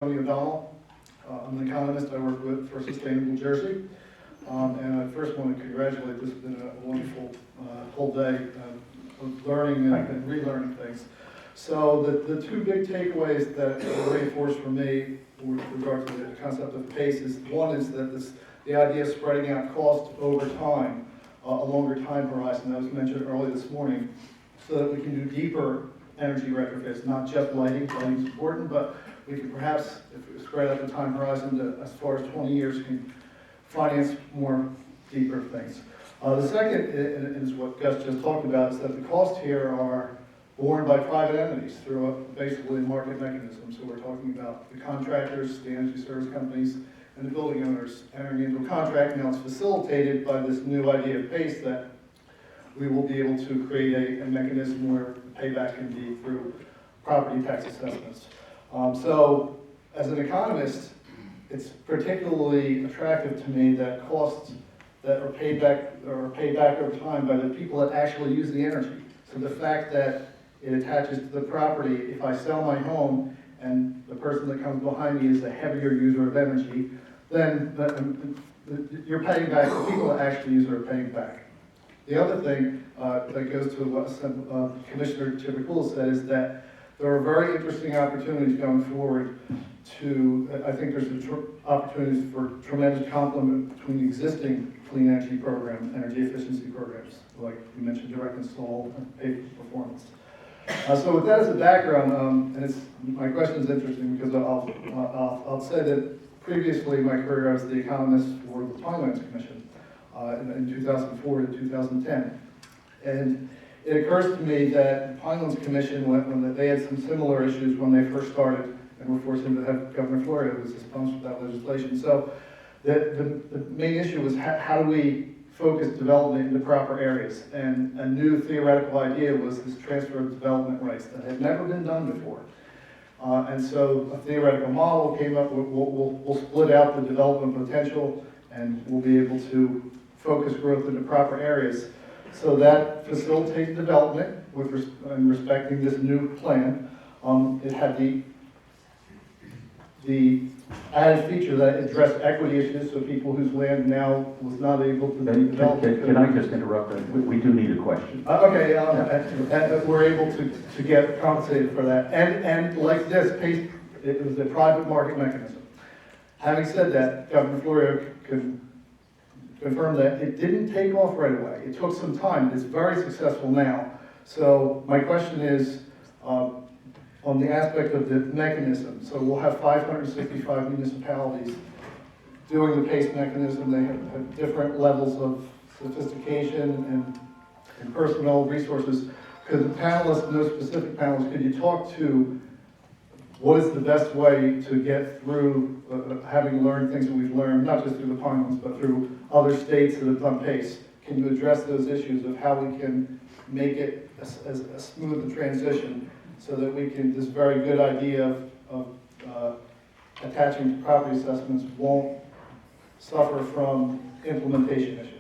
Tony O'Donnell. I'm an economist. I work with for Sustainable Jersey. And I first want to congratulate. This has been a wonderful whole day of learning and relearning things. So the two big takeaways that were reinforced for me with regard to the concept of PACE is, one is that the idea of spreading out costs over time, a longer time horizon that was mentioned earlier this morning, so that we can do deeper energy retrofits, not just lighting. Lighting is important, but we can perhaps, if we spread out the time horizon to as far as 20 years, can finance more deeper things. The second is what Gus just talked about, is that the costs here are borne by private entities through basically a market mechanism. So we're talking about the contractors, the energy service companies, and the building owners entering into a contract. Now it's facilitated by this new idea of PACE, that we will be able to create a mechanism where the payback can be through property tax assessments. So as an economist, it's particularly attractive to me that costs that are paid back over time by the people that actually use the energy. So the fact that it attaches to the property, if I sell my home and the person that comes behind me is a heavier user of energy, then you're paying back, the people that actually use it are paying back. The other thing that goes to what Commissioner Chipakula said is that there are very interesting opportunities going forward I think there's opportunities for tremendous complement between the existing clean energy program, energy efficiency programs, like you mentioned, direct install and pay for performance. So with that as a background, and my question is interesting because I'll say that previously in my career I was the economist for the Pinelands Commission in 2004 to 2010. And it occurs to me that the Pinelands Commission, when they had some similar issues when they first started, and were forced to have Governor Florio who was the sponsor of that legislation. So the main issue was how do we focus development into proper areas? And a new theoretical idea was this transfer of development rights that had never been done before. And so a theoretical model came up. We'll split out the development potential, and we'll be able to focus growth into proper areas. So that facilitates development and respecting this new plan. It had the added feature that addressed equity issues, so people whose land now was not able to be developed. Can I just interrupt? We do need a question. We're able to get compensated for that. And like this, PACE, it was a private market mechanism. Having said that, Governor Florio can confirm that it didn't take off right away. It took some time. It's very successful now. So my question is, on the aspect of the mechanism. So we'll have 565 municipalities doing the PACE mechanism. They have different levels of sophistication and personal resources. Could the panelists, no specific panelists, could you talk to what is the best way to get through having learned things that we've learned, not just through the Pinelands, but through other states that have done PACE? Can you address those issues of how we can make it as a smooth transition, so that we can, this very good idea of attaching to property assessments won't suffer from implementation issues?